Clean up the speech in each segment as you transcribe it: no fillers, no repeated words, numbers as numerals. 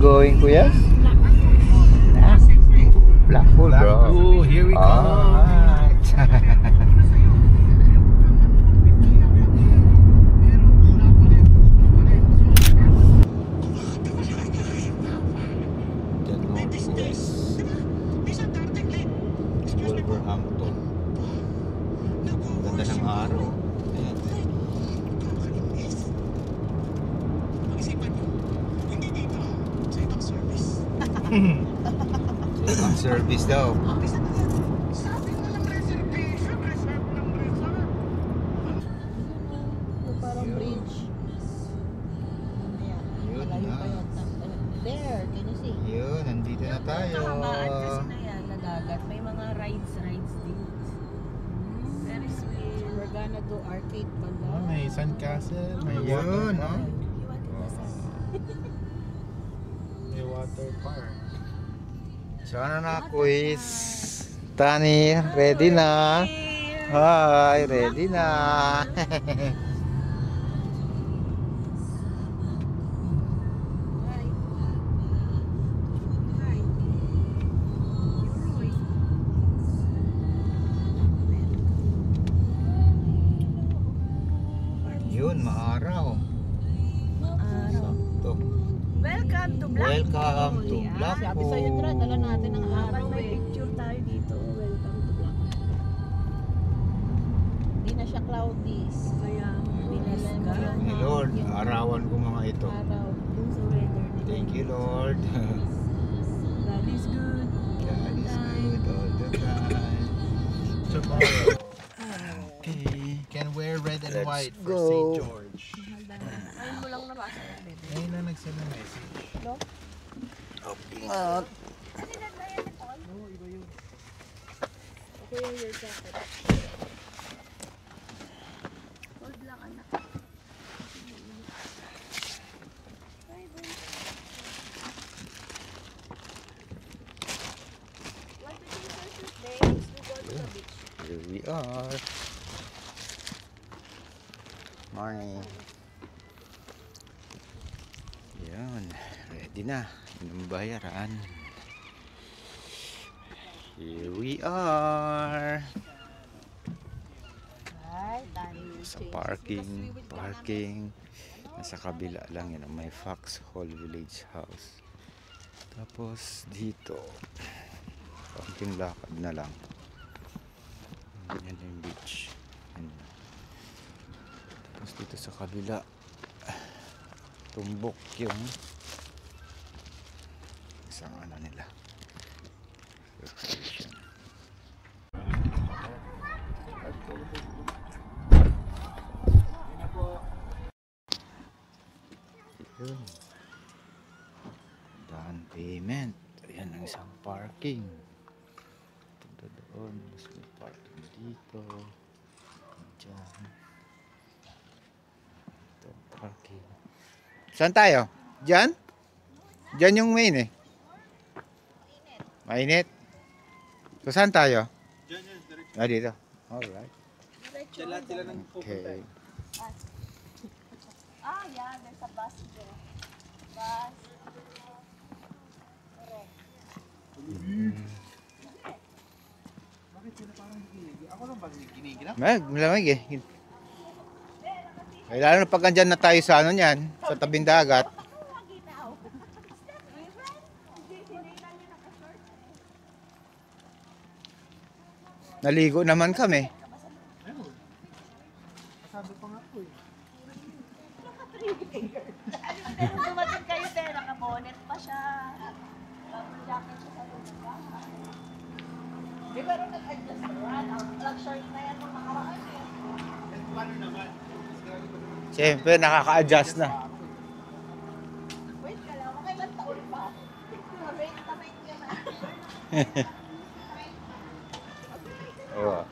going, kuya? Blackpool, bro. Blackpool, here we go. Alright. Wolverhampton. Ganda ng araw. Ayan. Ang service daw. Parang bridge. Ayan, Yun malayo na. pa yun. There, can you see? Yun, nandito na tayo. Nakakaan kasi na yan na dagat. May mga rides din. Very sweet. We're gonna do arcade pala. Oh, may sandcastle, may Yun, water no? park. You want to massage? May water park. So ano na, quiz? Tani, ready na? Hi, ready na. Yun, maaraw. Sakto. Welcome to Welcome to Sabi Blackpool. sa'yo, Tra, dala natin ang araw. May picture tayo dito. Welcome to Blackpool. Hindi na siya cloudy. Kaya, Thank you, Lord. Arawan ko mga ito. Araw. Yung sa weather. Thank you, Lord. God is good. God is good all the time. Tomorrow, Okay. can wear red and Let's white for go. St. George. Ayun mo lang nabasa yan, baby. Ayun na nagsend ng message. Opening up. Okay, your jacket. Hold lang, anak. Here we are. Morning. Yan, ready na. Yun ang bayaran. Here we are. Sa parking. Nasa kabila lang yan, may Foxhole Village House. Tapos dito, konting lakad na lang. Yan yung beach. Yan. Tapos dito sa kabila, tumbok yung isang ano nila, station. Yun. Down payment. Ayan ang isang parking. Punta doon. Mas may parking dito. Diyan. Ito parking. Saan tayo? Diyan? Diyan yung main eh. Mainit. So saan tayo? Ah, dito. Alright. Okay. Ah, yeah, there's a bus there. Bus. Correct. Malamig eh. Eh, lalo na pag andyan na tayo sa ano niyan, sa tabing dagat. Naligo naman kami. Dumating kayo there, naka-bonnet pa siya. Double jacket siya sa loob. Di ba rin nag-adjust na yan? Nag-short na yan nung nakaraan eh. Siyempre, nakaka-adjust na. Wait ka lang, makailan taon pa? Wait ka na. Oh.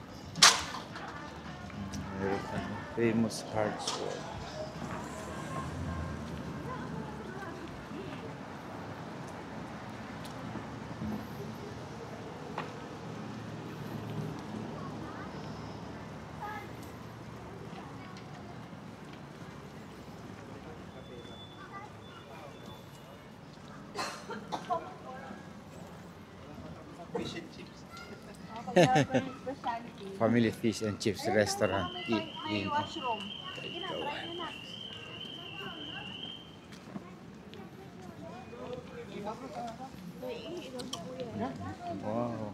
Famous hard sword. Specialty. Family Fish and Chips Restaurant. May washroom. Sige na, try mo na. Wow.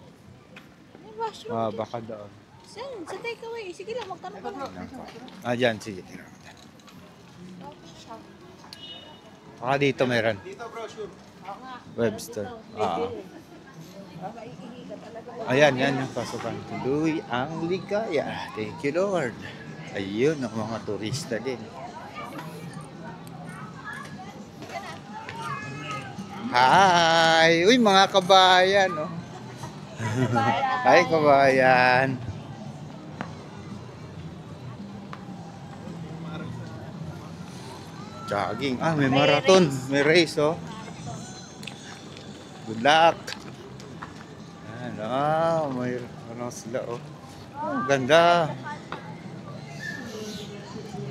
May washroom. Ah, baka doon. Saan? Sa takeaway. Sige lang, magtanong ka lang. Ah, dyan. Sige. Tingnan mo dyan. Coffee shop. Baka dito meron. Dito bro, sure. Oo nga. Webster. Baka Ah. iihi ka talaga. Ayan, yan yung pasukan. Tuloy ang ligaya. Thank you, Lord. Ayun, ang mga turista din. Hi! Uy, mga kabayan, oh. Hi, kabayan. Jogging. Ah, may marathon. May race, oh. Good luck. Ayan, may ano sila, oh. Oh, ganda.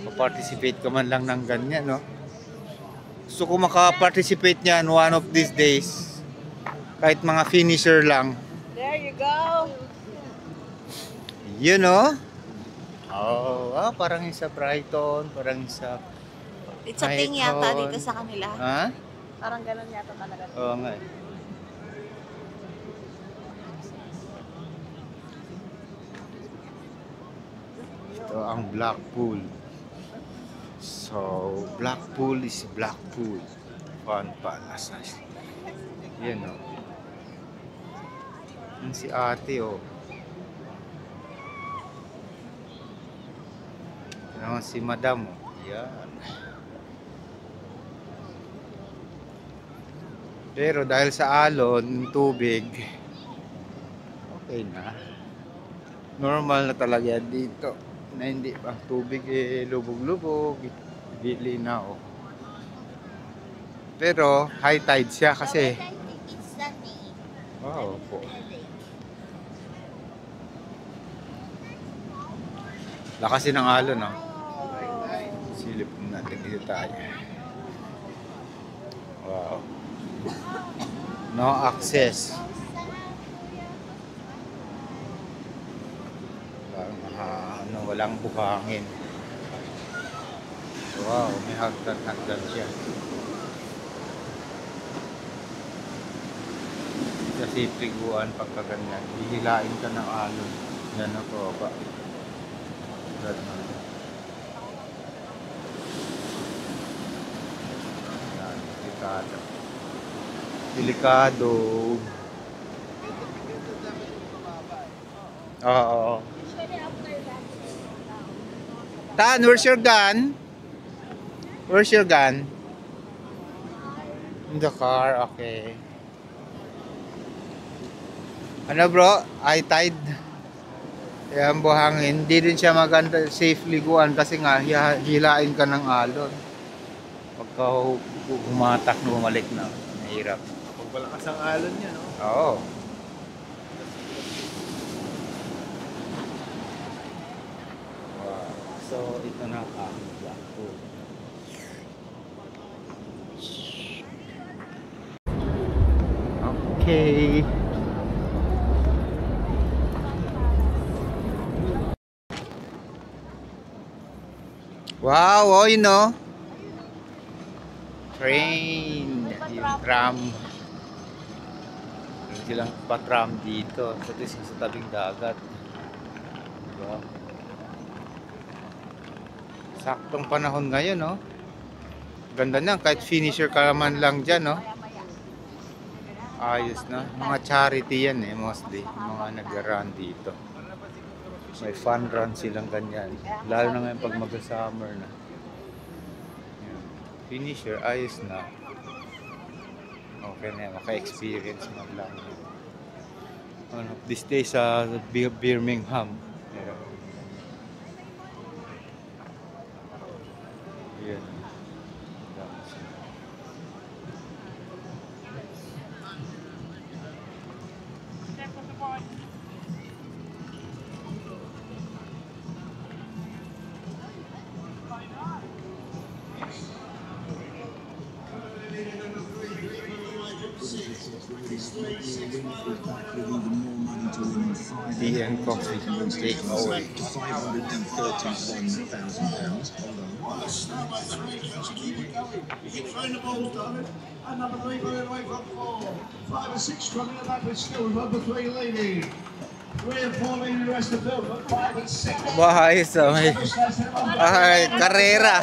Pa-participate ka man lang ng ganyan, no? Gusto ko maka-participate niyan one of these days. Kahit mga finisher lang. There you go. You know? Oh, parang yung sa Brighton, parang yung sa... It's a thing yata Python. dito sa kanila. Ha? Parang ganun yata talaga. Oo nga eh. Ito ang Blackpool. So, Blackpool is Blackpool. Fun Palace. Yan o. Yan si ate o. Yan naman si madam o. Yan. Pero dahil sa alon, tubig, okay na. Normal na talaga yan dito. Na hindi pa tubig lubog-lubog, hindi linaw. Pero high tide siya kasi. It's sunny. Wow po. Lakasin ng alon, no? Silip natin dito tayo. Wow. No access. Walang buhangin. Wow, may hagdan siya. Kasi triguan pagka ganyan. Hihilain ka ng alon. Yan ako ba? Ganun. Yan, delikado. Delikado. Oo. Tan, where's your gun? Where's your gun? In the car, okay. Ano bro? High tide. Yan buhangin. Hindi din siya maganda safe liguan kasi nga hilain ka ng alon. Pagka humatak na bumalik na. Mahirap. Pag malakas ang alon niya, no? Oo. So, ito na ang Blackpool. Okay. Wow, oh, you know. Train. Yung tram. Yung silang pa-tram dito. So, this is sa tabing dagat. Wow. Saktong panahon ngayon, no? Ganda na, kahit finisher ka man lang dyan, no? Ayos na. Mga charity yan, mostly. Mga nag-run dito. May fun run silang ganyan. Lalo na ngayon pag mag-summer na. Yan. Finisher, ayos na. Okay na, maka-experience man lang. This day sa Birmingham. Yeah. Yan. Tea and coffee take away. And number 3 moving away from 4. 5 and 6 struggling back with skill. Number 3 leading. 3 and 4 leading the rest of the field. But 5 and 6. Ayos oh, may karera.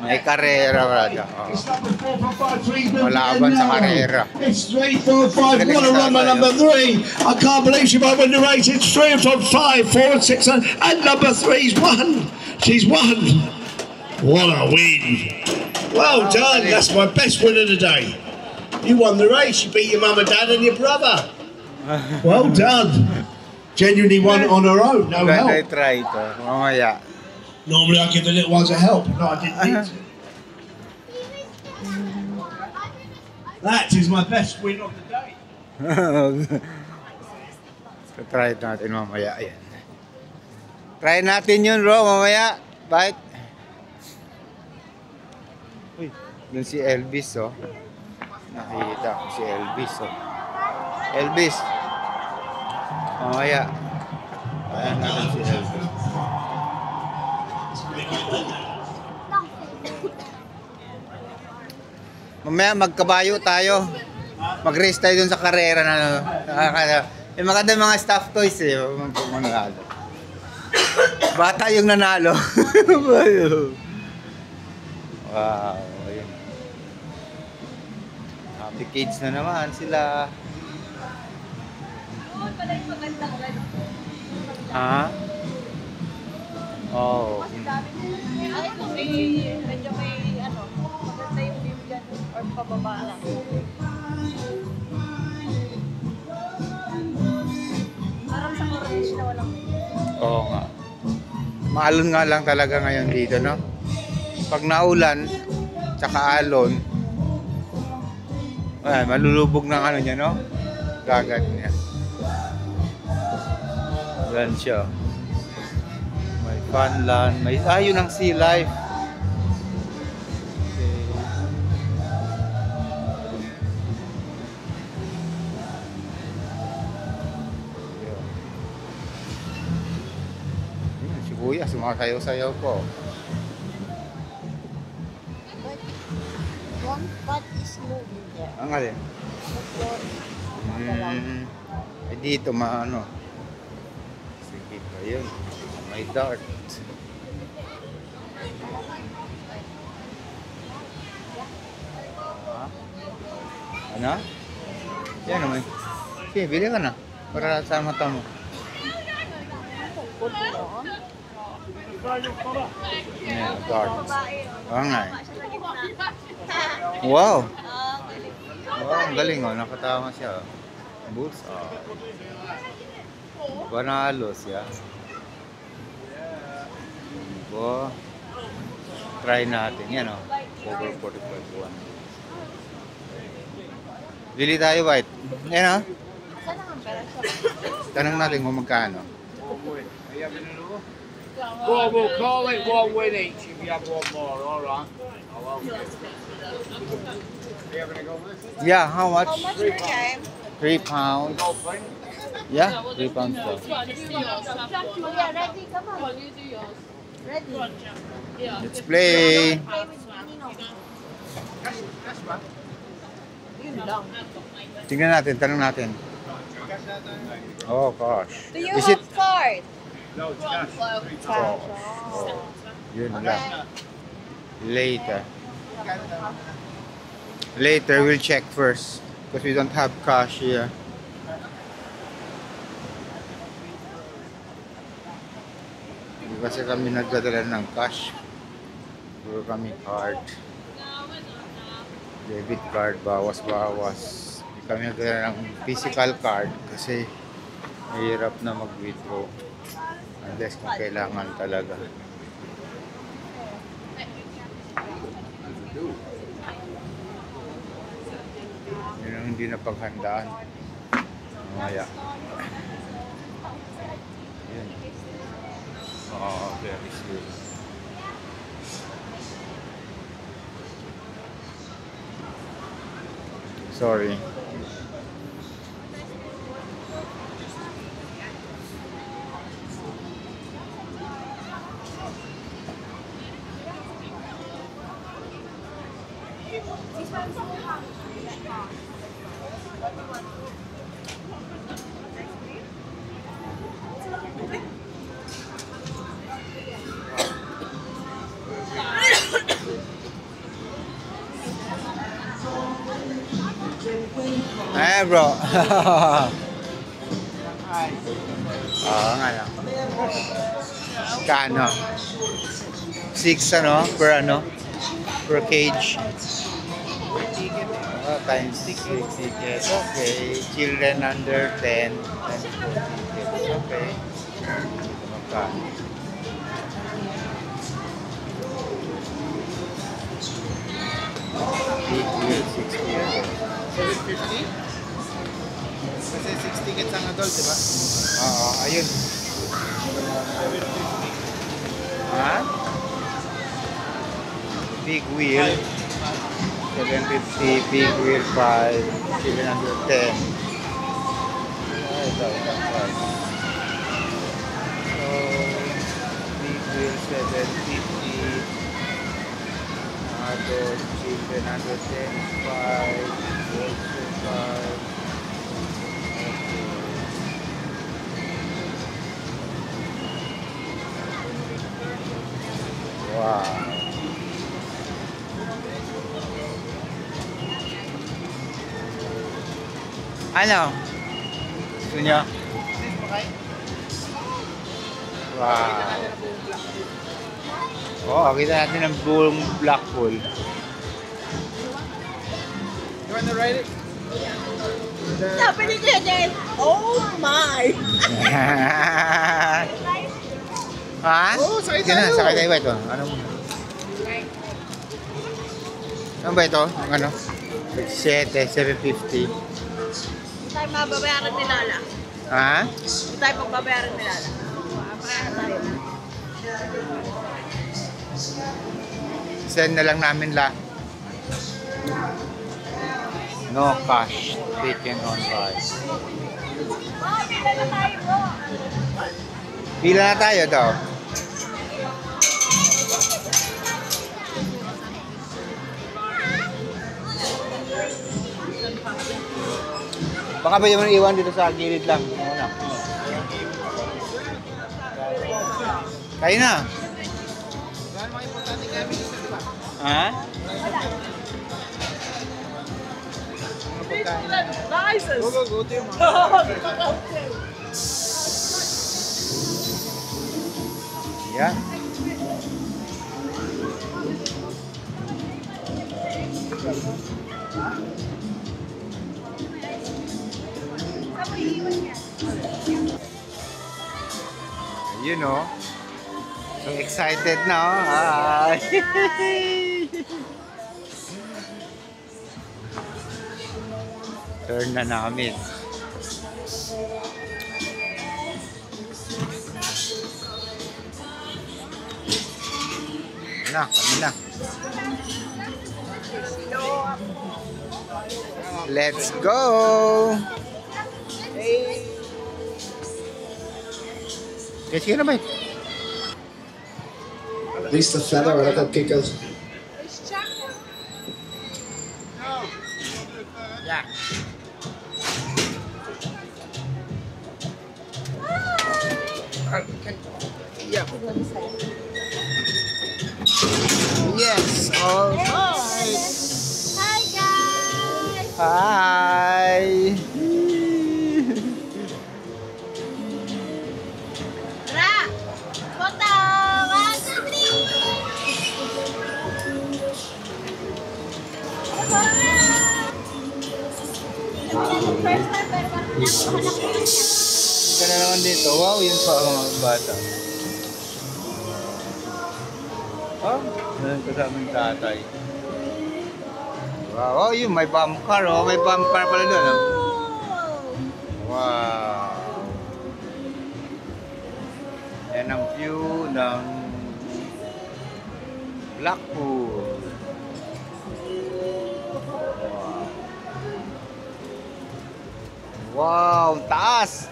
May karera brother. It's number 4 from 5, 3 Malaban sa karera. It's 3, 4, 5. What a run by number 3. I can't believe she might win the race. It's 3 from 5, 4 and 6. And number 3's won. She's won. What a win. Well done. That's my best win of the day. You won the race. You beat your mum and dad and your brother. Well done. Genuinely won on her own. No Ganda help. try ito. Mamaya. Normally I give the little ones a help. No, I didn't need to. That is my best win of the day. So, try natin mamaya. Ayan. Try natin yun bro mamaya. Bakit? Uy, dun si Elvis oh. Nakita ko si Elvis oh. Elvis. Mamaya. Ayan natin si Elvis. Mamaya magkabayo tayo. Mag-race tayo dun sa karera na yung maganda mga staff toys eh. Manalo. Bata yung nanalo. Wow. Ayun. Happy kids na naman sila. Ha? Oh. Ay, kung medyo may ano, maganda yung view dyan or pababa lang. Parang sa orange na walang Oo nga. Maalon nga lang talaga ngayon dito, no? Pag naulan, tsaka alon, ay, malulubog ng ano niya, no? Dagat niya. Yan siya. May funland, may ayun ang sea life. Okay. Yun, si Kuya, sumasayaw-sayaw po. one part is moving there. Ang alin? The floor is Eh dito maano. Sige pa yun. May dart. Ha? Ano? Yan naman. Sige, bili ka na. Para sa mata mo. Yeah, dart. Oo nga eh. Wow! Wow, ang galing oh. Nakatama siya. Bulls. Panalo siya. Wow. Try natin. Yan oh. Over 45 1. Bili tayo, White. Yan oh. Tanong natin kung magkano. Well, we'll call it one win each if you have one more, alright? I'll help you. Are you having a go with this? Yeah, how much? How much per time? 3 pounds. Go, Frank. Yeah, 3 pounds though. Yeah, ready, come on. Ready. Let's play. Play with Nino. Yun lang. Tingnan natin, tanong natin. Oh gosh. Do you Is have it? card? No, it's cash. Cash. Yun lang. Later. Later, we'll check first. Because we don't have cash here. Hindi kasi kami nagdadala ng cash. Puro kami card. Debit card, bawas-bawas. Hindi kami nagdadala ng physical card kasi mahirap na mag-withdraw. Unless kung kailangan talaga. Yun ang hindi na paghandaan. Mamaya. Yun. Very slow. Sorry. Eh bro. Oo nga lang. Kano? 6 ano? Per cage. Oh, times 6 tickets. Okay. Children under 10. Times 4 tickets. Okay. Magkano? Big wheel, 6 wheel. 750? Kasi 6 tickets ang adult, di ba? Oo, ayun. Ha? Big wheel. 750, big wheel 5, 710. Ito. So, big wheel 750. Adult, children under 10, 5, also 5. Wow. Ano? Gusto nyo? Wow. Oo, kita natin ang buong Blackpool. You wanna ride it? Sabi ni Jeden, oh my! Ha? Oo, sakay Sige na, tayo. sakay tayo ba ito? Ano ba ito? Ang ano? 7, 750. Hindi tayo mababayaran ni Lala. Ha? Hindi tayo pagbabayaran ni Lala. Papayaran tayo. Send na lang namin No cash taken on ride. Oh, pila na tayo bro. Pila na tayo daw. Baka ba yung iwan dito sa gilid lang? Ano? Kayo na. Dahil mga importante gamit isa, di ba? Ha? License! Go to yung mga. Yeah. You know. So excited now. Hi. Turn na namin. Na, kami na. Let's go! Sige na ba? At least the feather, I look kickers. Yeah. Yes, all right. Hi guys! Hi. Tara! Photo! 1, 2, 3! First time pero parang nakuha. Ika na naman dito. Wow, yun pa ang mga bata. Oh, yan kasama yung tatay. Wow, oh, yun, may bump car. Oh, may bump car pala doon. Oh. Wow. Yan ang view ng Blackpool. Wow, taas!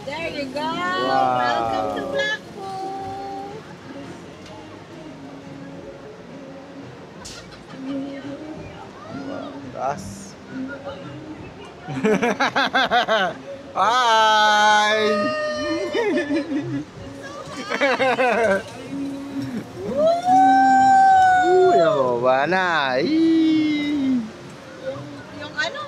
There you go! Wow. Welcome to Blackpool! Taas. Hi! Yung baba na. Yung ano?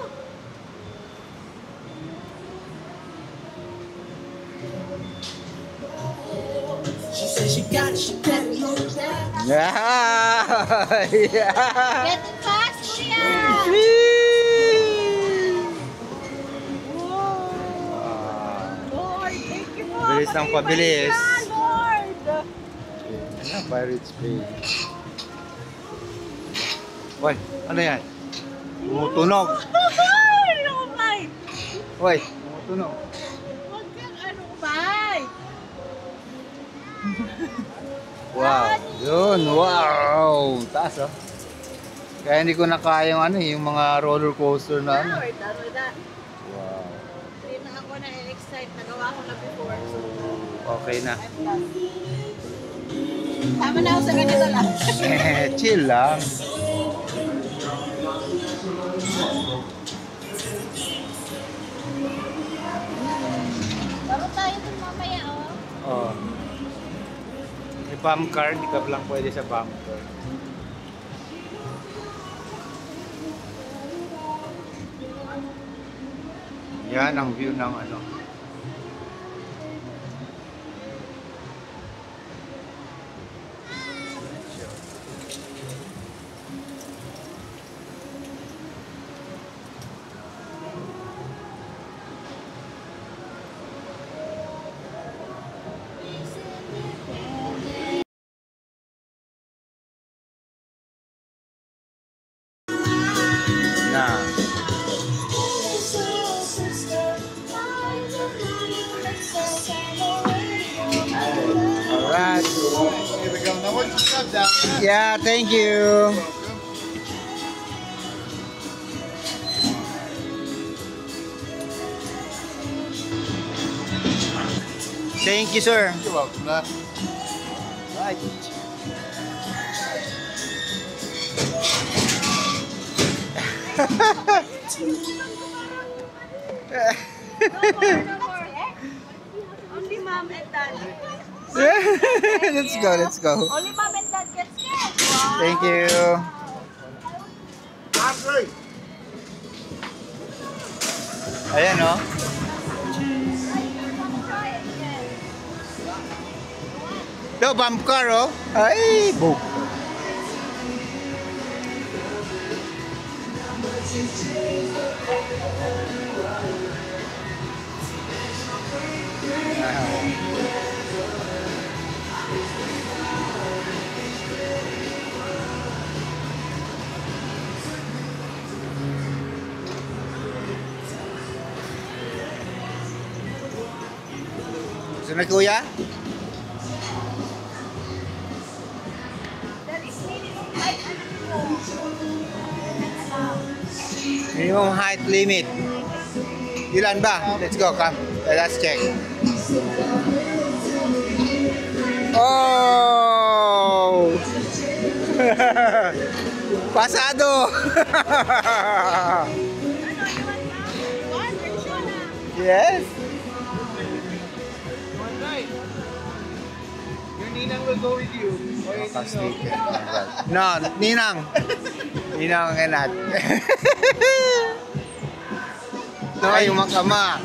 Yeah! Get it fast, kuya! Lord, thank you po. Bilis ng pabilis. Lord! Ano, Pirates Bay. Hoy, ano yan? Tumutunog. Oh my! Hoy, tumutunog. Huwag kang ano, May! Wow, yun, wow. Taas oh. Kaya hindi ko na kaya yung ano, yung mga roller coaster na ano. We're done with that. Wow. Hindi na ako na-excite. Nagawa ko na before. So, Okay na. I'm done. Tama na ako sa ganito lang. Chill lang. Laro tayo dun mamaya, oh. Oh. May bump car, di ka lang pwede sa bump car. Yan ang view ng ano. Na. Alright. Here we go. Now once you stop down, Yeah, thank you. Thank you, sir. you're welcome. Right. No more. Only mom and dad. Let's go, let's go. Only mom and dad gets scared. Wow. Thank you. Andre! Ayan, oh. No, bump car, oh. Ay, book. Sunod, kuya? Minimum height limit. Ilan ba? Let's go, come. Let's check. Oh! Pasado! Yes. One night. Your Ninang will go with you. Or your Ninong. No, Ninang. Ninang cannot. No, yung makama.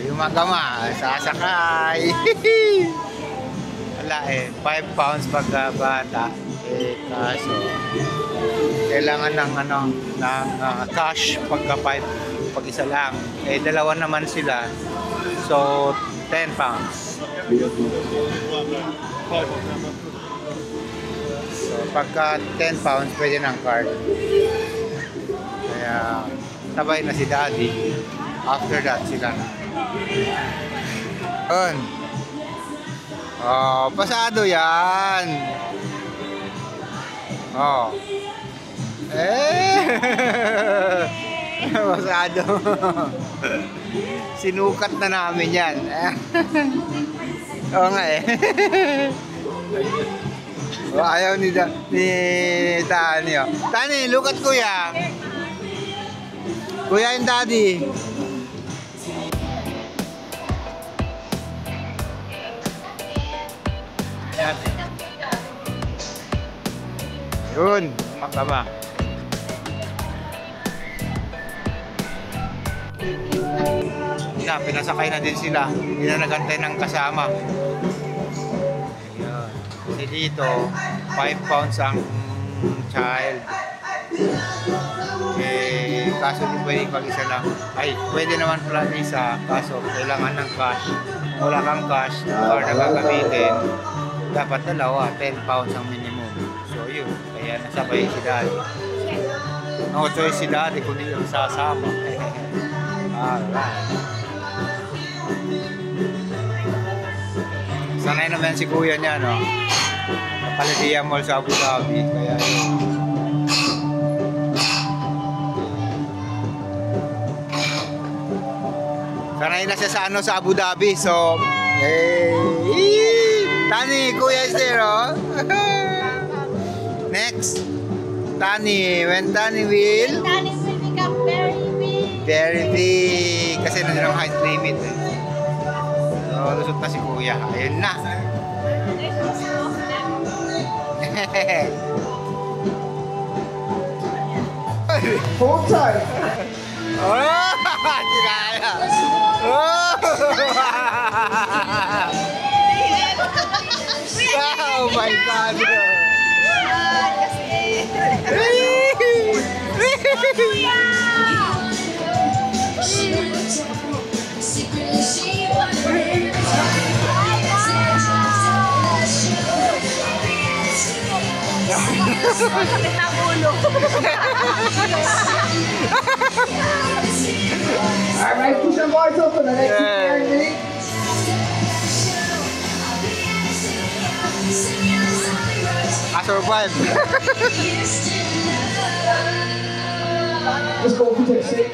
Yung makama, sasakay. Wala eh, 5 pounds pagka bata. Eh, kaso, kailangan ng ano, ng cash pagka 5 pag isa lang. Eh, dalawa naman sila. So, 10 pounds. So, pagka 10 pounds, pwede ng card. Kaya, sabay na si daddy. After that, sila na. Yun. Oh, pasado yan. Oh. Pasado. Sinukat na namin yan. Oo nga eh. Ayaw ni Tani. Tani, look at kuya. Kuya and Daddy. Yan. Yun, magkama. Pinasakay na din sila. Hindi na nagantay ng kasama. Ayan. Kasi dito, 5 pounds ang child. Eh, kaso di pwede pag-isa lang. Ay, pwede naman pala isa. Kaso, kailangan ng cash. Kung wala kang cash, or nagagamitin, dapat dalawa, 10 pounds ang minimum. So yun, kaya nasabay si Daddy. No choice si Daddy kung hindi yung sasama. Alright. Sanay naman si Kuya niya, no? Kapalitiya Mall sa Abu Dhabi. Kaya yun. Sanay na siya sa ano sa Abu Dhabi. So, hey! Tani, Kuya is there, oh? Next. Tani. When Tani will? Tani will become very big. Very big. Kasi nandun ang height limit, eh. So, lusot na si Kuya. Ayun na. Full time. Oh! Tinaya! Oh! Oh my God! Sakit na ulo. Alright, push your boys up for the next meeting. I survived. Let's go for taxi.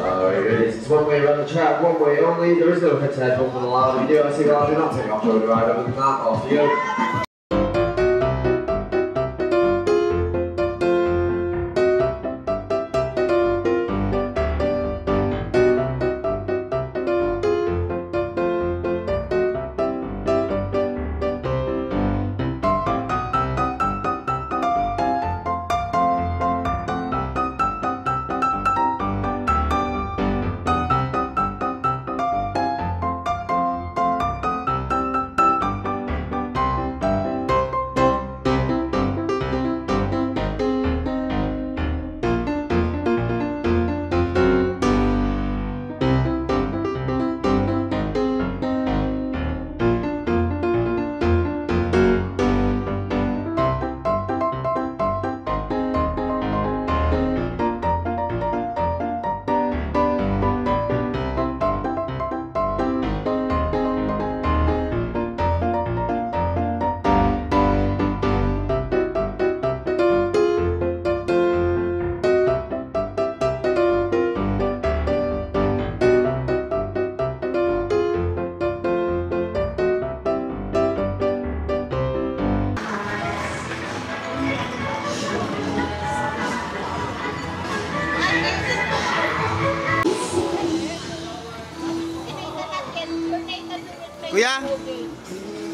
Alright, it's one way around the track, one way only. There is no head-to-head bump on the line. If you do, I see that I do not take off road ride. Other than that, off you go. Kuya,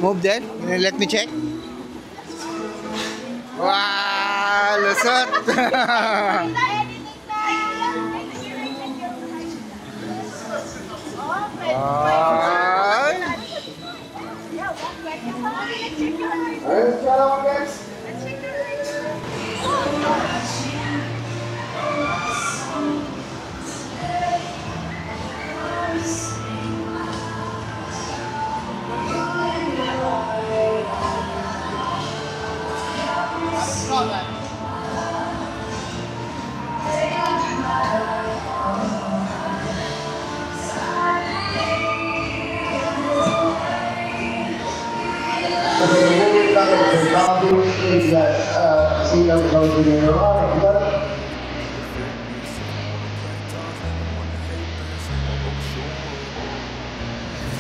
move then. Let me check. Wow, lusot. Alright, try that one, guys.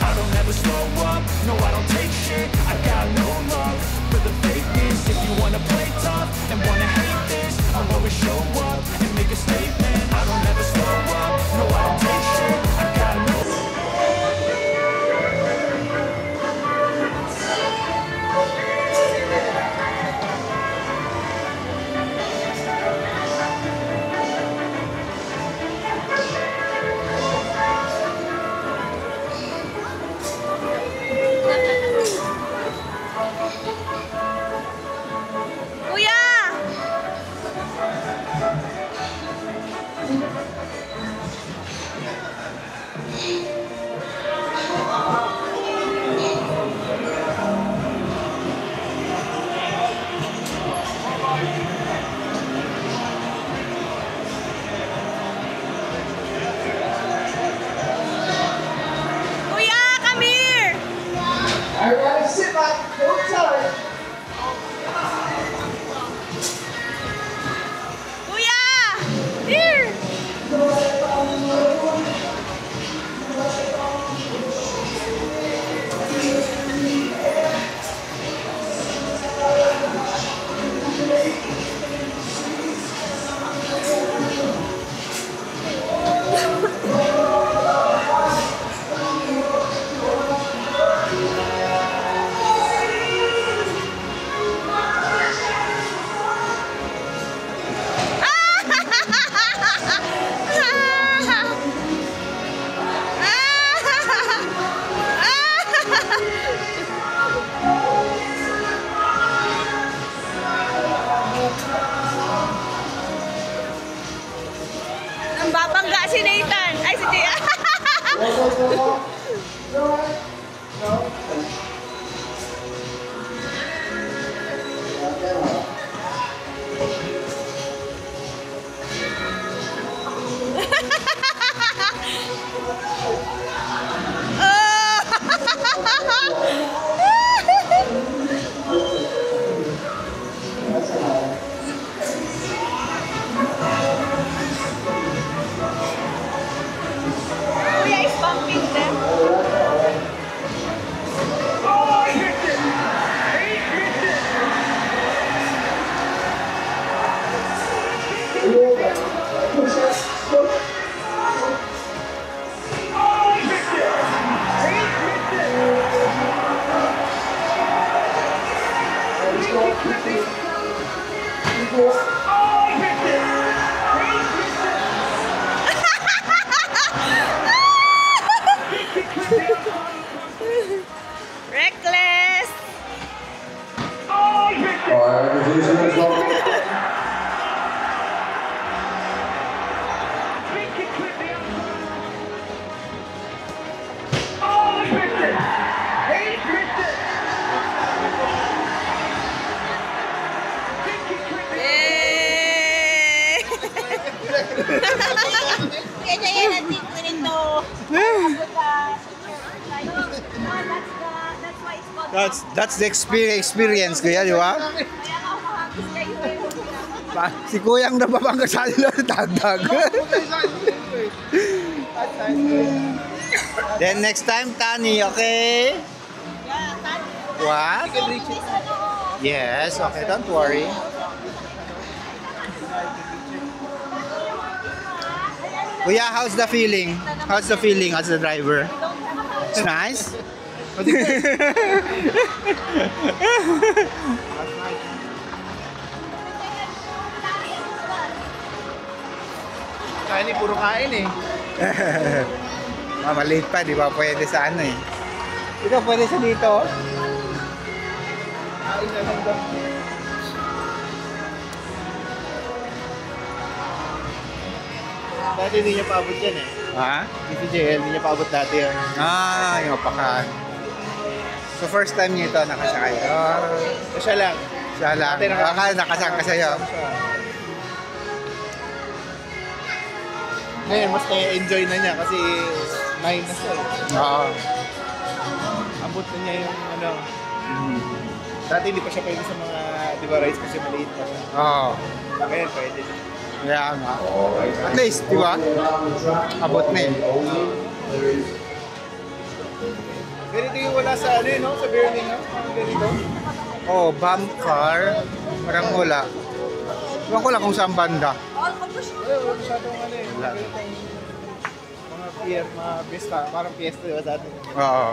I don't have never slow up, no I don't take shit. I got no love for the fakeness. If you wanna play tough and wanna hate this, I'll always show up and make a statement. I don't ever slow up, no I don't take shit. I got no. Kuya! Kuya, come here! Everybody sit back. Don't tell it. Kuya! Here! Nang babangga si Nathan. Ay, si Tia. Kuya is pumping them. Reckless! Alright, introduce the next one. Yay! Kaya yan ang tip ko nito. That's why it's called. That's the experience kuya, di ba? Kaya nga umahagis kayo eh. Si kuyang nababangga sa nila dadag. Then next time, Tani, okay? Yeah, Tani. What? Please, ano, Yes, okay, don't worry. Kuya, how's the feeling? How's the feeling as the driver? It's nice? Kaya ni puro kain eh. Maliit pa, di ba? Pwede sa ano eh. Ito, pwede sa dito. Kain na lang daw. Dati hindi niya paabot yan eh. Ha? Si JL, hindi niya paabot dati yan. Ah, yung apakan. So first time niyo ito nakasakay. So siya lang. Siya lang. Dati Akala nakasakay sa'yo. Ngayon, mas na-enjoy na niya kasi 9 na siya. Oo. Abot na niya yung ano. Dati hindi pa siya pwede sa mga, di ba, rides kasi maliit pa siya. Oo. Ngayon, pwede. Kaya nga. At least, di ba? Abot na eh. Ganito yung wala sa ano, no? Sa Birmingham. Ganito. Oh, bomb car. Parang wala. Ewan ko lang kung saan banda. All mag-push. Wala masyadong ano eh. Wala. Mga fiesta. Parang fiesta diba sa atin. Oo.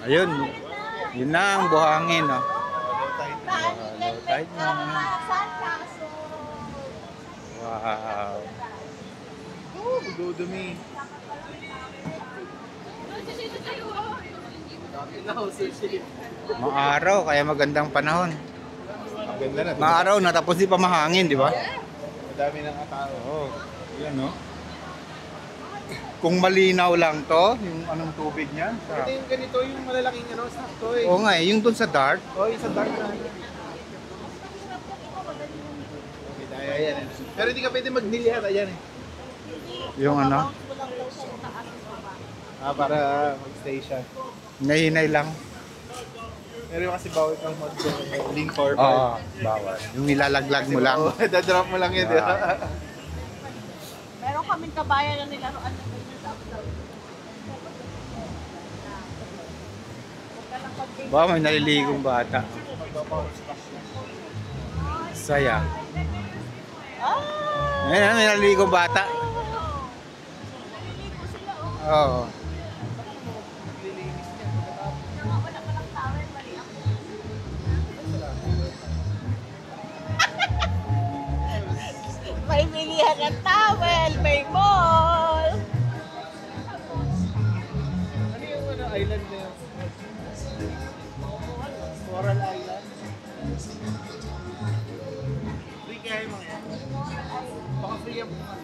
Ayun. Yun na ang buhangin, no? Low tide na. Wow. Dudumi. Maaraw, kaya magandang panahon. Ang ganda na. Maaraw na tapos di pa mahangin, di ba? Madami ng tao. Oo. Yan, no? Kung malinaw lang to, yung anong tubig niya. Ito yung ganito, yung malalaking ano, sakto eh. Oo nga, yung dun sa dark. Oh, yung sa dark na. Okay, tayo, ayan. Pero hindi ka pwede mag-nilihat, ayan eh. Yung ano, Para mag-stay siya. nahinay lang. Pero kasi bawal kang mag-link forward. Oo, bawal. Yung nilalaglag mo lang. Oo, dadrop mo lang yun, di ba? Meron kaming kabayan na nilaruan na Ba, may naliligong bata. Saya. Ayan, may naliligong bata. Oo. may bilihan ng towel, may mall. Ano yung island na yun? Coral Island? Free kaya yung mga yan? Baka free yung mga.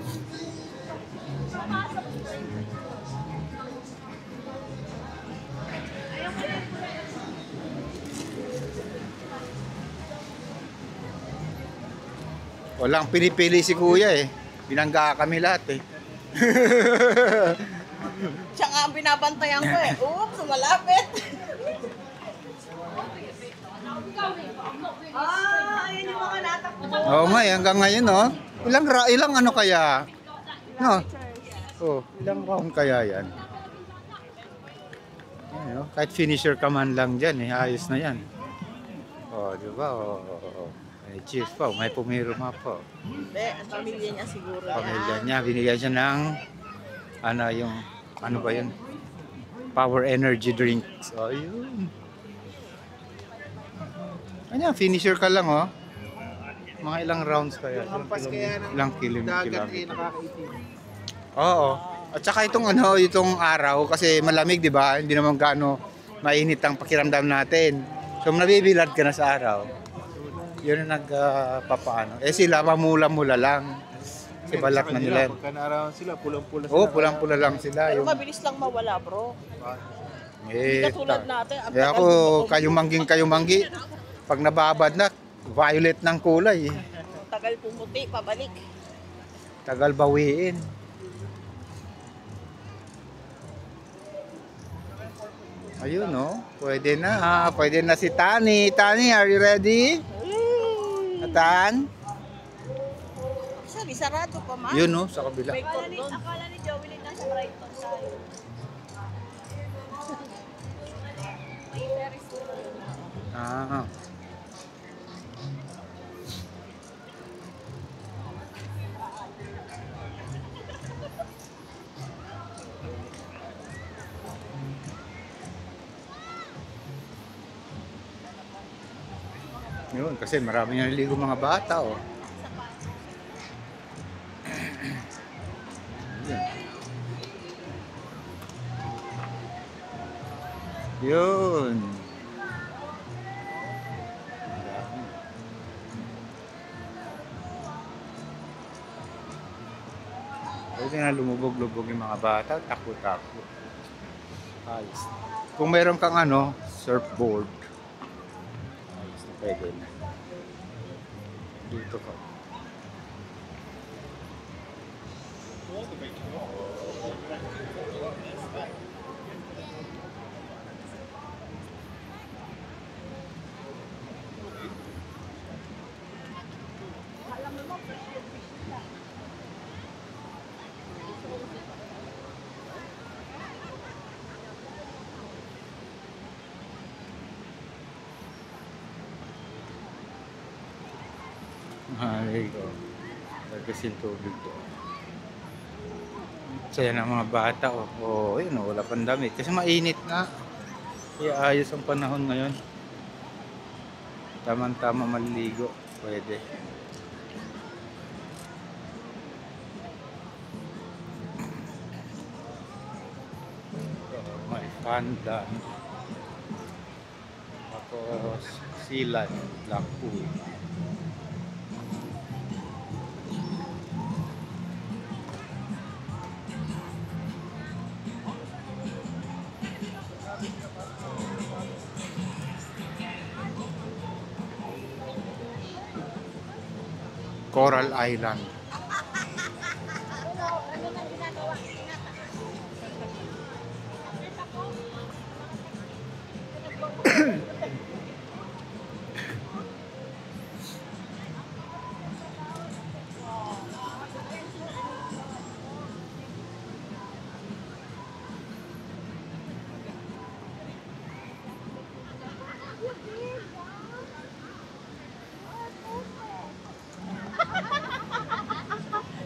Walang pinipili si kuya eh. Binangga kami lahat eh. Siya nga ang binabantayan ko eh. Oops, malapit. Ayun yung mga natakbo. Oo nga eh, hanggang ngayon oh. Ilang ano kaya? No? Oh, ilang round kaya yan? Ayan, oh. Kahit finisher ka man lang dyan eh, ayos na yan. Oh, di ba? Oh, oh, oh. May cheers pa, may pumirma pa. Hindi, ang pamilya niya siguro Pamilya yan. niya, binigyan siya ng ano yung, ano ba yun? Power energy drinks. Oh, yun. Ano, finisher ka lang oh. Mga ilang rounds kaya? Hampas kaya ng Ilang dagat eh, kilometer. nakakaitim. Oo. At saka itong ano, itong araw kasi malamig, 'di ba? Hindi naman gaano mainit ang pakiramdam natin. So nabibilad ka na sa araw. 'Yun ang nagpapaano. Sila mamula-mula lang. Kasi balat na nila. Pagka naarawan sila, pulang-pula sila. Oo, pulang-pula lang sila. Pero Yung mabilis lang mawala, bro. eh, Katulad natin. ang kaya tagal ako pumuti. kayumanggi. Pag nababad na, violet ng kulay. Eh. Tagal pumuti, pabalik. Tagal bawiin. Ayun, no? Pwede na. Pwede na si Tani. Tani, are you ready? Tan? Sabi, sarado pa man. Yun, no? Sa kabila. May cordon. Akala ni Joey nasa Brighton tayo. May Ferris wheel. Ah. Yun, kasi marami naliligo mga bata, oh. Yun. Pwede na lumubog-lubog yung mga bata, takbo-takbo. Ayos. Kung meron kang ano, surfboard, ayos na pwede na. Dito ka. tubig. Oh. Kasi yung tubig to. Saya ng mga bata. Oh, yun, wala pang damit. Kasi mainit na. Ayos ang panahon ngayon. Tama-tama maliligo. Pwede. May pandan. Tapos silan, Blackpool. Coral Island.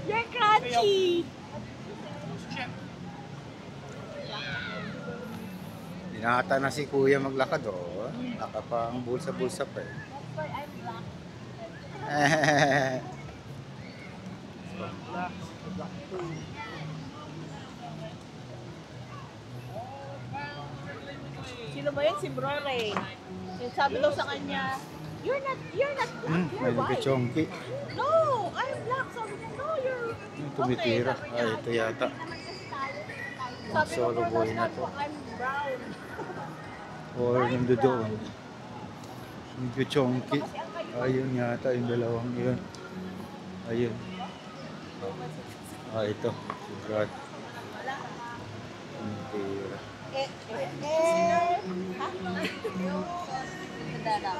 You're crunchy! Dinata na si Kuya maglakad, oh. Nakapang bulsa-bulsa pa eh. That's why I'm black. Sino ba yun? Si Bro Ray. Yung sabi daw sa kanya, you're not black, May you're white. nagkachongki. No, I'm black. Sabi niya, no, you're... Yung tumitira. Okay, sabi niya, Ay, ito yata. sabi ko, Solo boy na to. I'm brown. Or nandoon. Nagkachongki. Ayun yata, yung dalawang yun. Ayun. Ito. Si Brad. Tumitira. Ha? Ganda na.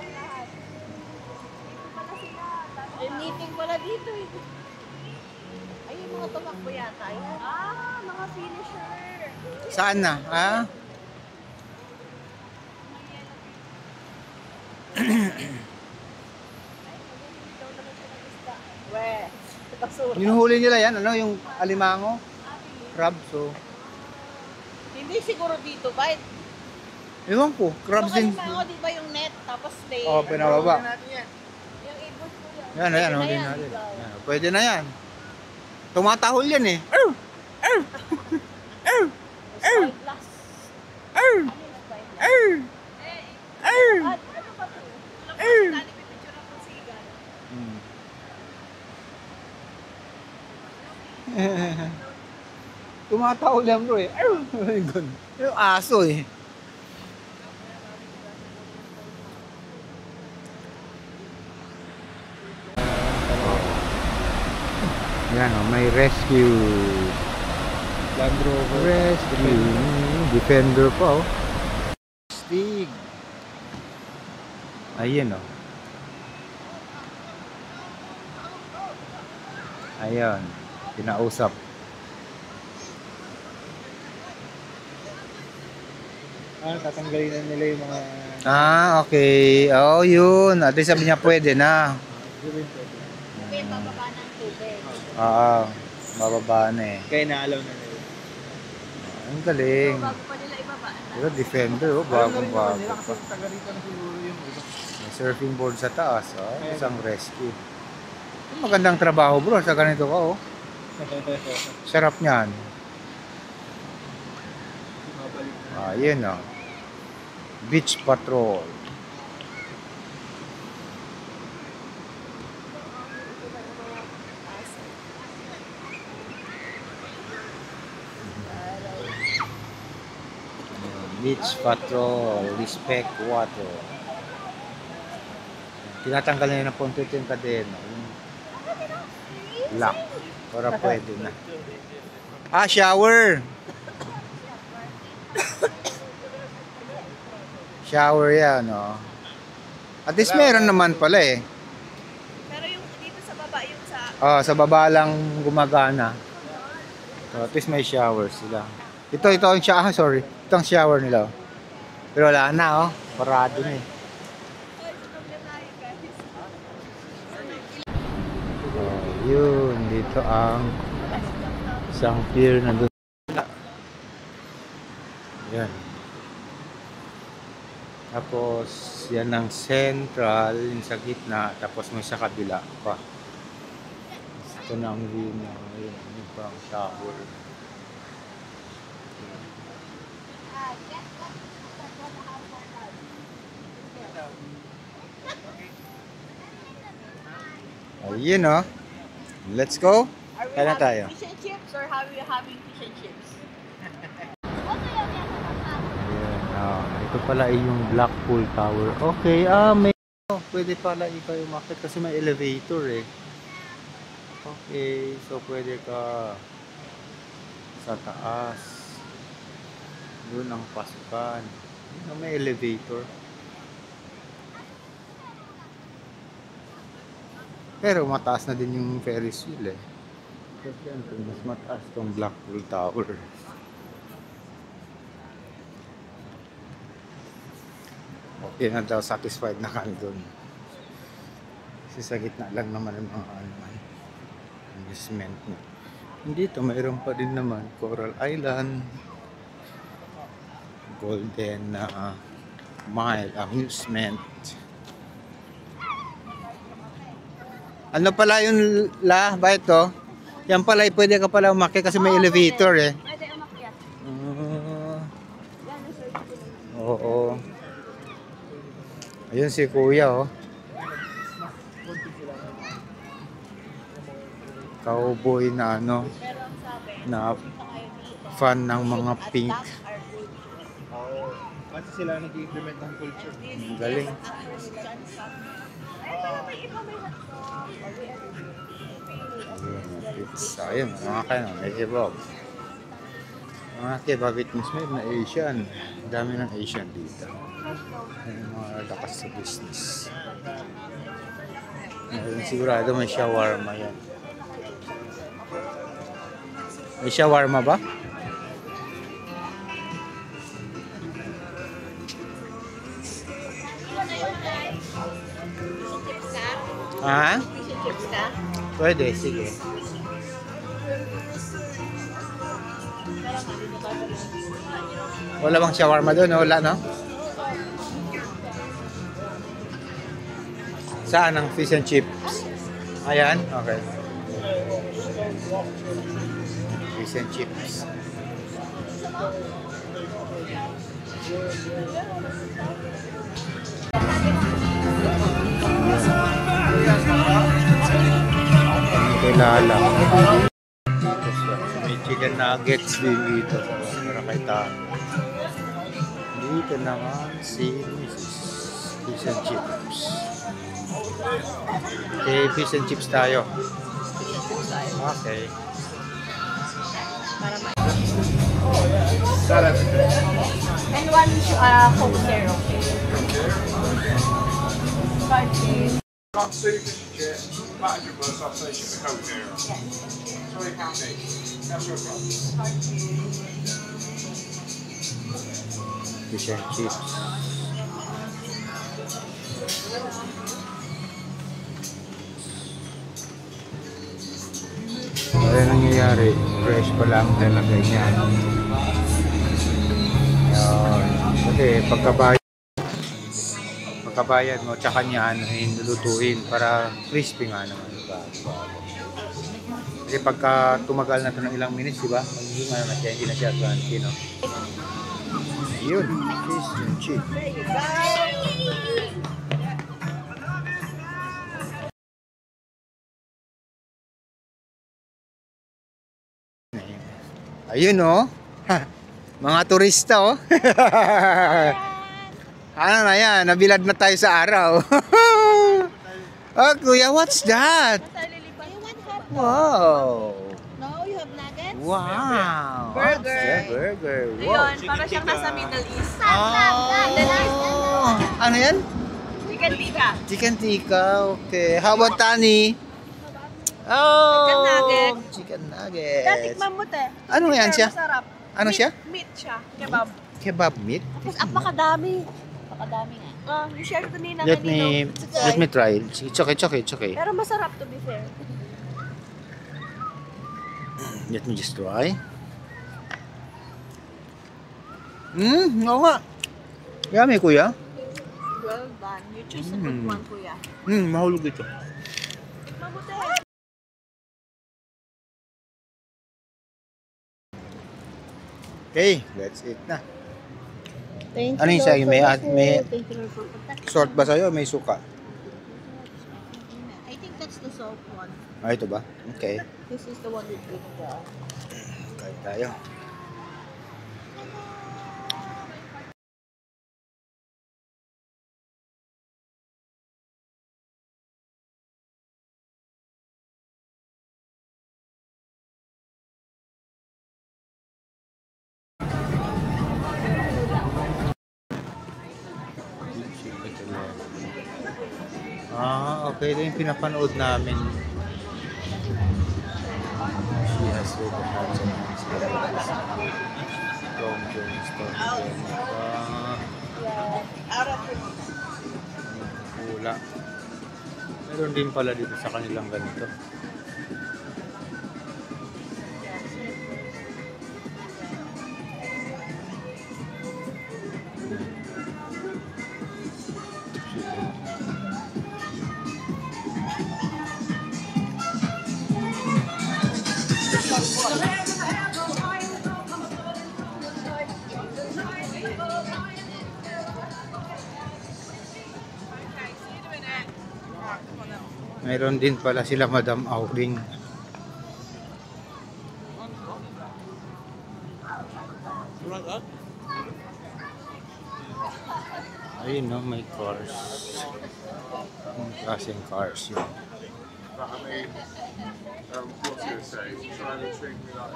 May meeting pala dito eh. Ay, yung mga tumakbo yata. Yun. Mga finisher. Saan na? Ha? We. Basura. Hinuhuli nila yan, ano? Yung alimango? Crabs, so. Hindi siguro dito ba? Ewan ko, crabs din. Yung alimango, di ba yung net? Tapos they... Oh, pinababa. Yung ibon ko yan. Yan, Pwede huli yan, natin. di ba? Yan, pwede na yan. Tumatahol yan eh. Spy plus. Ano yung spy plus? Ano ba ito? Alam mo, dali pipicture ako si Igan. Tumatahol yan bro eh. Yung aso eh. Yan o, may rescue. Land Rover. Rescue. Defender pa oh. Stig. Ayun oh. Ayun. Pinausap. Tatanggalin na nila yung mga... Okay. Oh, yun. At least sabi niya pwede na. May bababa ng tubig. Bababa na eh. Kaya naalaw na nila. Ang galing. Bago pa nila ibaba. Pero defender oh, bagong-bago nila pa. kasi taga rito na siguro yung iba. May surfing board sa taas, oh. Isang rescue. Magandang trabaho bro sa ganito ka oh. Sarap niyan. Yun oh. Beach Patrol. Beach Patrol, respect water. Tinatanggal na ng punto yung kadena. Yung lock. Para pwede na. Shower! Shower yan, no? At least meron naman pala eh. Pero yung dito sa baba, yung sa... Sa baba lang gumagana. So, at least may shower sila. Ito ang shower, sorry. Ito ang shower nila. Oh. Pero wala na, oh. Parado na eh. Yun, dito ang isang pier na doon. Yan. Tapos, yan ang central, yung sa gitna. Tapos may sa kabila pa. Ito na ang view niya. Ayun, yung pang tower. Ayun o. Let's go. Kaya na tayo. Fish and chips or how are you having fish and chips? Ayan, ito pala ay yung Blackpool Tower. Okay, may pwede pala ikaw umakyat kasi may elevator eh. Okay, so pwede ka sa taas. Doon ang pasukan. May elevator. Pero mataas na din yung Ferris wheel eh. Kasi mas mataas tong Blackpool Tower. Okay na daw, satisfied na kami doon. Kasi sa gitna lang naman ang mga amusement na. Dito mayroon pa din naman Coral Island, Golden Mile Amusement. Ano pala yung ba ito? Yan pala, pwede ka pala umakyat kasi may elevator eh. Pwede umakyat. Oo. Ayun si Kuya oh. Cowboy na ano, na fan ng mga pink. Kasi sila nag-implement ng culture. Ang galing. Pizza. Ayun, mga kayo, may kebab. Mga kebab it means may na Asian. Ang dami ng Asian dito. May mga lakas sa business. Ayun, sigurado may shawarma yan. May shawarma ba? Ha? Fish and chips ka? Pwede, sige. Wala bang shawarma doon? Wala, no? Saan ang fish and chips? Ayan? Okay. Fish and chips. Kilala. May chicken nuggets din dito. Para kay tao. Dito naman si Mrs. Fish and Chips. Okay, fish and chips tayo. Okay. And one Coke Zero. Got two fish and chips, battered bus, I'll say a Coke Zero. £20 each. That's your price. Fish and chips. Ano nangyayari? Fresh pa lang talaga yan. Ayan. Kasi pagkabayad mo, tsaka niya lulutuin para crispy nga naman. Kasi pagka tumagal na ito ng ilang minutes, diba? Magiging ano na siya, hindi na siya crunchy, no? Yun, fish and chips. Ayun oh. Mga turista oh. Ano na yan? Nabilad na tayo sa araw. Oh, kuya, what's that? Wow. No, you have nuggets? Wow. Burger. Yeah, burger. Wow. Ayun, para siyang nasa Middle East. Oh. Ano yan? Chicken tikka. Chicken tikka. Okay. How about Tani? Oh. Chicken nugget. Chicken nuggets. Tikman mo te. Ano yan siya? Masarap. Ano siya? Meat siya. Kebab. Kebab meat? Tapos apakadami. Apakadami nga. You share to ni na Let me try. It's okay. Pero masarap to be fair. Let me just try. Oo nga. Yummy, kuya. Well done. You choose a good one, kuya. Mahulog ito. Mabuti. Okay, that's it na. Thank Ano yung sa'yo? May Thank you Lord for protection. salt ba sa'yo? May suka? I think that's the salt one. Ah, ito ba? Okay. This is the one with big brown. Kain tayo. Okay. Ito yung pinapanood namin. She has with the hearts and hands. Tom Jones, Tom Pula. Meron din pala dito sa kanilang ganito. Mayroon din pala sila Madam Auring. Ayun no, may cars. Klaseng cars yun. But I mean, what's it say? Trying to treat me like.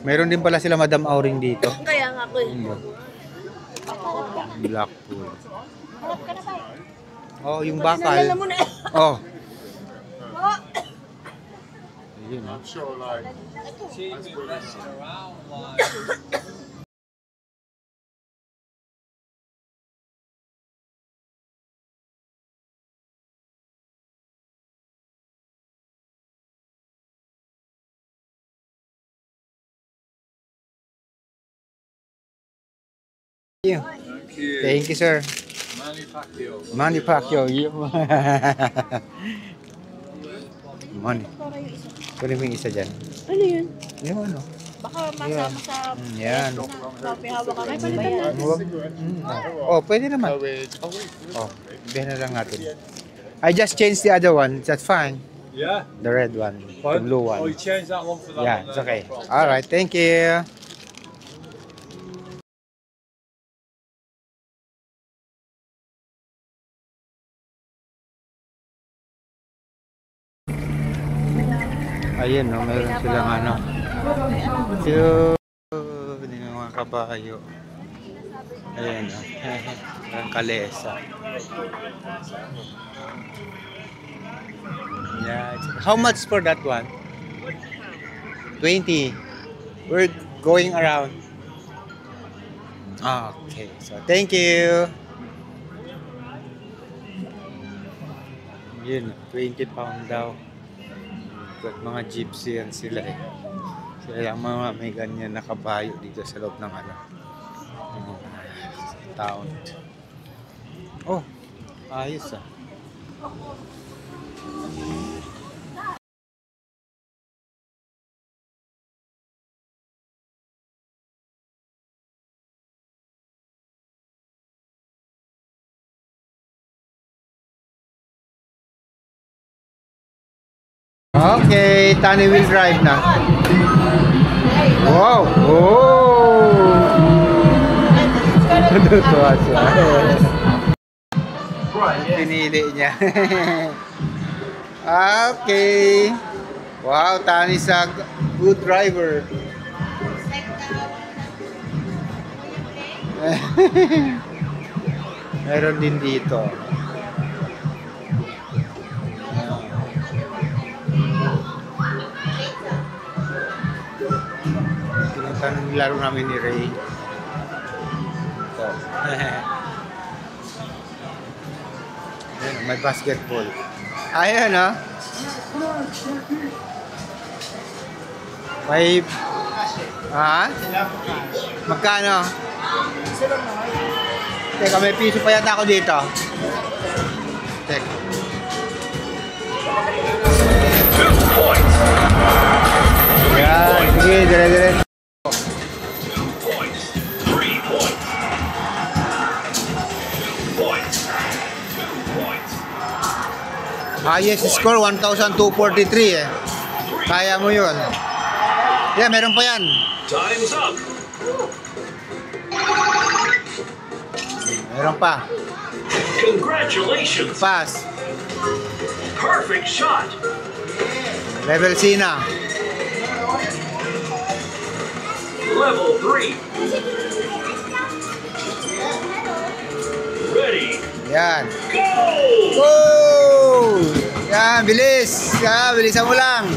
Mayroon din pala sila Madam Auring dito. Kaya nga ko Blackpool. Harap ka na ba? Oh, yung bakal. Sinalala mo na. Oh. Ayun no. I'm sure like. Thank you, sir. Manny Pacquiao. Manny. Kunin mo yung isa dyan. Ano yun? Yung ano? Baka masama sa Yan. hawak ka. May palitan na. Oh, pwede naman. Oh, bihan na lang natin. I just changed the other one. That's fine. Yeah. The red one. The blue Oh, one. you changed that one for that Yeah, one. it's okay. Alright, thank you. Ayun, no, meron silang ano. Yun, yung mga kabayo. Ayun, no. Ang kalesa. Yeah. How much for that one? 20. We're going around. Okay, so thank you. Yun, 20 pound daw. At mga gypsy yan sila eh. Sila lang mga may ganyan na kabayo dito sa loob ng ano, town. Oh, ayos ah. Okay, Tani will drive na. Wow! Oh! Natutuwa siya. Pinili niya. Okay. Wow, Tani's a good driver. Meron din dito. Laro namin ni Ray. Ito. Ayan, may basketball. Ayan ha. May... Ha? Magkano? Teka, may piso pa yata ako dito. Teka. Yan, sige, dire-dire. Highest score 1,243 eh. Kaya mo yun. Yeah, meron pa yan. Time's up. Meron pa. Congratulations. Pass. Perfect shot. Level C na. Level 3. Ready. Yan. Go! Go! Yan, bilis. Yan, bilisan mo lang.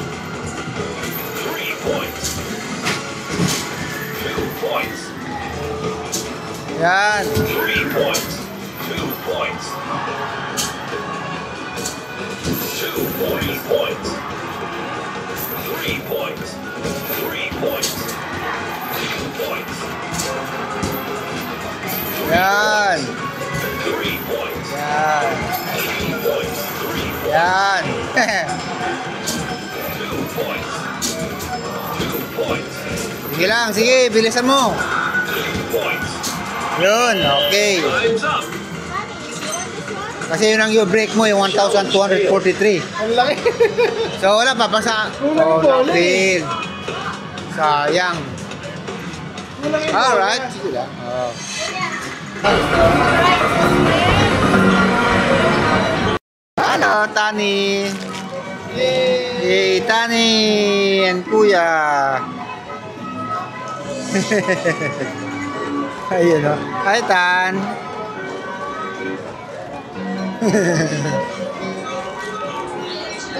3 points. 2 points. Yan. 3 points. 2 points. 2 points. 3 points. 3 points. 2 points. Yan. 3 points. Yan. 3 points. 3 Yan. 2 points. 2 points. Sige lang, sige, bilisan mo. 2 points. Yun, okay. Time's up. Kasi yun ang yung break mo, yung 1,243. Ang laki. So wala pa, basta... Kulang yung bola eh. fail. Sayang. Kulang yung Alright, bola. sige lang. Oh. Hello, Tani. Hey, Tani and Kuya. Ayun o. Hi, Tan.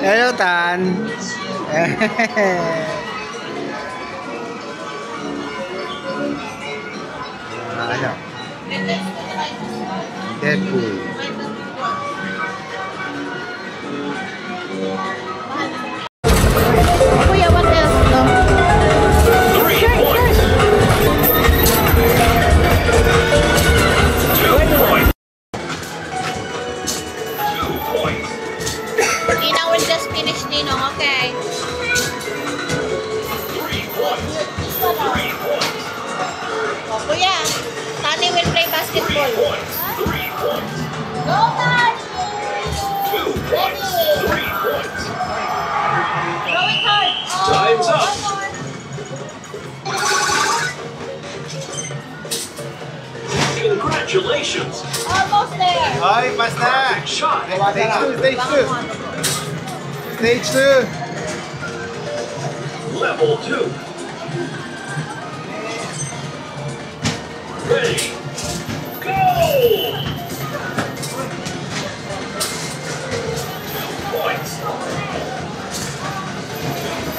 Hello, Tan. Ano? Deadpool. Kuya, what else? No? 3 points. 2 points. 2 points. Nina will just finish Nino, okay? 3 points. 3 points. Oh, Kuya, Tani will play 3 basketball. points. 3 points. Go, Tani! 2 points. 3 points. Throw it hard! Oh, Time's up. one more. Congratulations. Almost there! Ay, pass na. Perfect shot. Stage 2, stage 2. Stage 2. Level 2. Ready. Go! 2 points. 2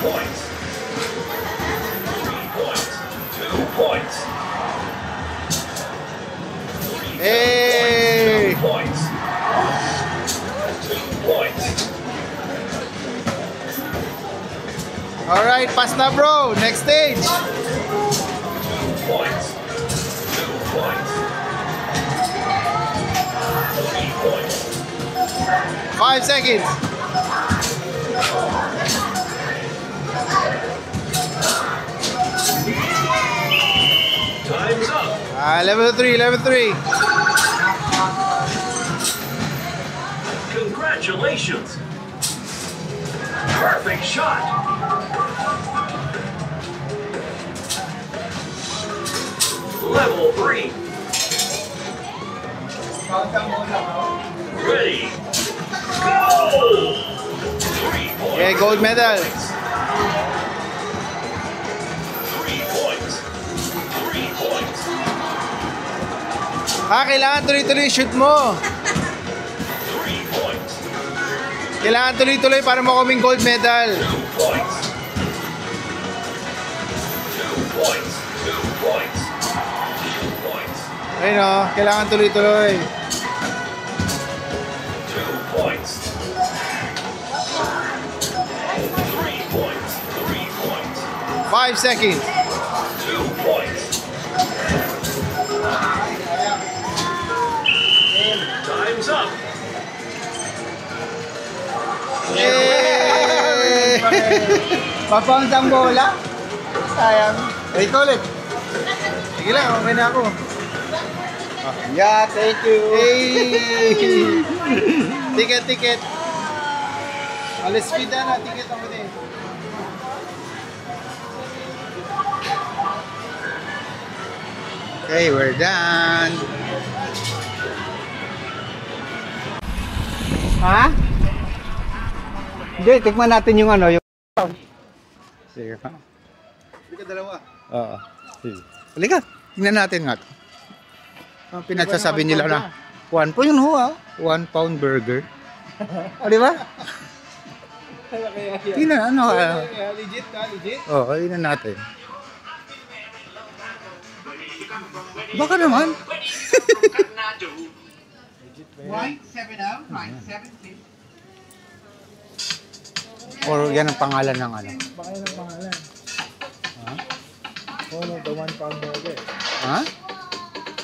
points. 3 points. 2 points. Hey! 2 points. 2 points. Alright, pass na bro. Next stage. 2 points. 2 points. 3 points. 5 seconds. Time's up. Level 3, level 3. Congratulations. Perfect shot. Level 3. Ready. Go! 3 points. Okay, gold medal. 3 points. 3 points. Kailangan tuloy-tuloy shoot mo. 3 points. Kailangan tuloy-tuloy para makaming gold medal. 2 points. 2 points. 2 points. 2 points. Ayun o, kailangan tuloy-tuloy. 2 points. 5 seconds. 2 points. Time's up. Yay! Papound ang bola. Sayang. Ito ulit. Sige lang, okay na ako. Yeah, thank you. Hey! Ticket. Alis vida na, ticket ako din. Okay, we're done. Ha? Hindi, tikman natin yung ano, yung... Sige pa. Hindi ka dalawa. Oo. Sige. Halika, tingnan natin nga. Ang pinagsasabi nila na 1 po yun ho, 1 pound burger. O, di ba? Tingnan, ano? Legit ka, legit? Oo, tingnan natin. Baka naman. 970, Or yan ang pangalan ng ano? Baka yan ang pangalan. Ha? Oh, no, the 1 pound burger. Ha?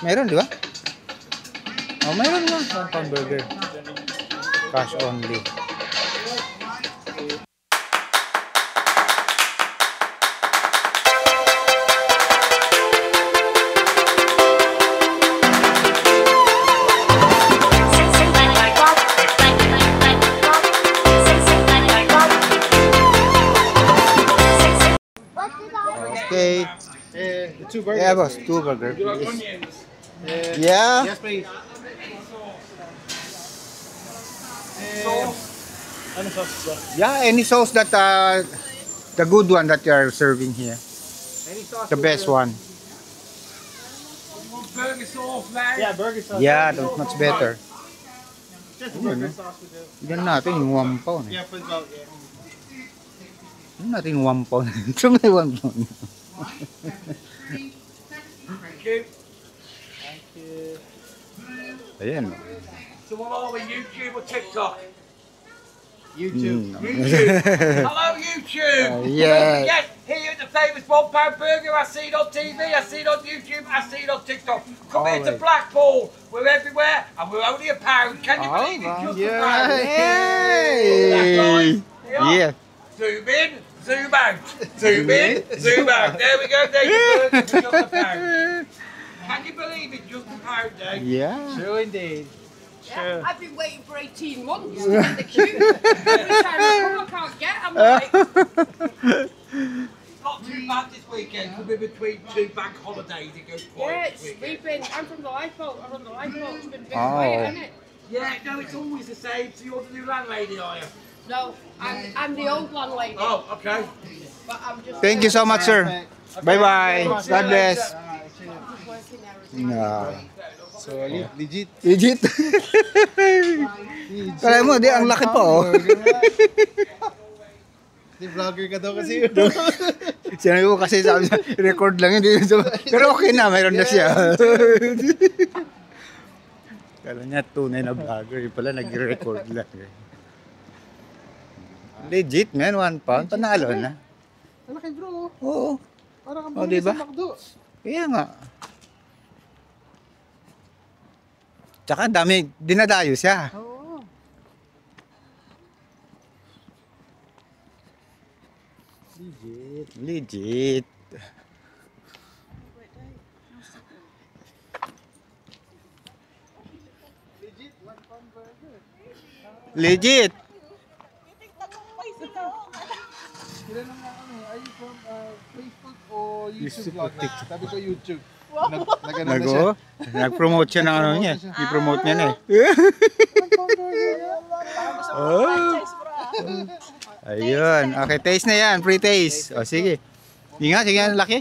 Meron, di ba? Oh, meron nga. 1 pound burger. Cash only. Okay. The 2 burgers. Yeah, boss. 2 burger. You like onions? Yeah. Yes, please. Ano sauce ba? Yeah, any sauce that the good one that you are serving here. Any sauce? The best one. Burger sauce, lad. Yeah, burger sauce. Yeah, that's much better. Just burger sauce with the... Yan natin yung 1 pound. Yeah, put out, yeah. Yan natin yung 1 pound. Ito may 1 pound. Thank you. Thank you. Ayan. So what are we, YouTube or TikTok? YouTube. Hello, YouTube. Yeah. Yes, here at the famous £1 burger. I see it on TV, I see it on YouTube, I see it on TikTok. Come here to Always. Blackpool. We're everywhere, and we're only £1. Can you believe it's just Yeah. £1? Yay. Yeah. Zoom in, zoom out. Zoom in, zoom out. There we go. There's your burger for just £1. Can you believe it's just £1, Dave? Yeah. True indeed. True. I've been waiting for 18 months to get the queue. Every time I come, I can't get. I'm like, Not too bad this weekend. We'll be between 2 bank holidays. It goes yeah, quiet it's, this we've weekend. been. I'm from the lifeboat. I run the lifeboat. It's been a bit Oh. quiet, hasn't it? Yeah, no, it's always the same. So you're the new landlady, are you? No, I'm the old landlady. Oh, okay. But I'm just. Thank you so much, sir. Bye-bye. God bless. Just working there. No. So, legit. Legit. Kala mo, di, ang laki pa, oh. Di vlogger ka daw kasi. Sinabi ko kasi sabi sa record lang yun. Pero okay na, mayroon na siya. Kala niya tunay na vlogger. Yung pala nag-record lang. Legit, man. 1 pound. Panalo na. Malaki bro. Oo. Parang Oh, bumili diba? sa McDo. Kaya nga. Tsaka dami, dinadayo siya. Oo. Legit. Legit. Legit, 1 pound burger. Legit. Sila nang kami, are you from Facebook o YouTube YouTube o vlogger? TikTok. Sabi ko YouTube. Nag-ano na siya. Nago. Nag-promote siya ng ano niya. I-promote niya na eh. Oh. Ayun. Okay, taste na yan. Free taste. O, sige. Sige nga, laki.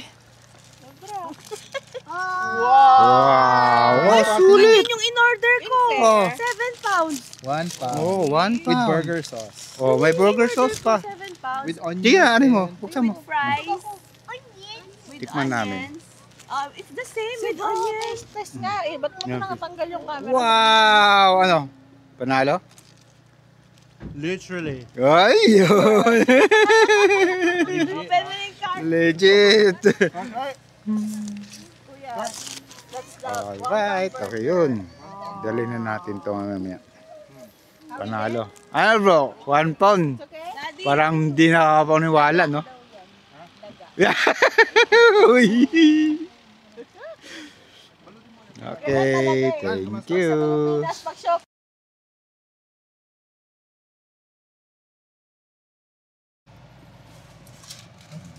Wow. Wow, sulit. yung in-order ko. Oh. 7 pounds. 1 pound. Oh, 1 With pound. burger sauce. Oh, may burger sauce pa. 7 pounds. With onion. Sige nga, ano mo? Buksan mo. Fries. With Tikman namin. It's the same with onions. Test nga eh. Ba't mo Yeah. nakatanggal yung camera? Wow! Ano? Panalo? Literally. Ay! Yun! Pero yung camera. Legit. Kuya, that's the Alright, okay yun. Dali na natin ito mamaya. Panalo. Ano bro? 1 pound. okay? Daddy, Parang di nakakapaniwala, no? Uy. Okay, thank you. Pinas pag-show.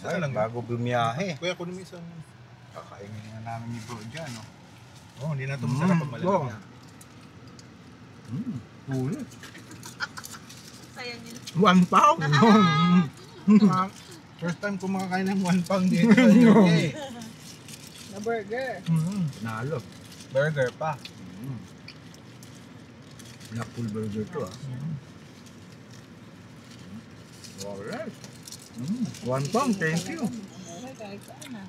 Ay, bago bumiyahe. Kuya, kunin mo isang... Kakainin na namin ni bro dyan, no? Oh, hindi na ito masarap pag malamig na. Ulit. Sayang yun. 1 pound? First time ko makakain ng 1 pound dito sa UK. Na burger. Nalo. Burger pa. Na full burger to ah. Alright. 1 pound, thank you. Kahit saan na.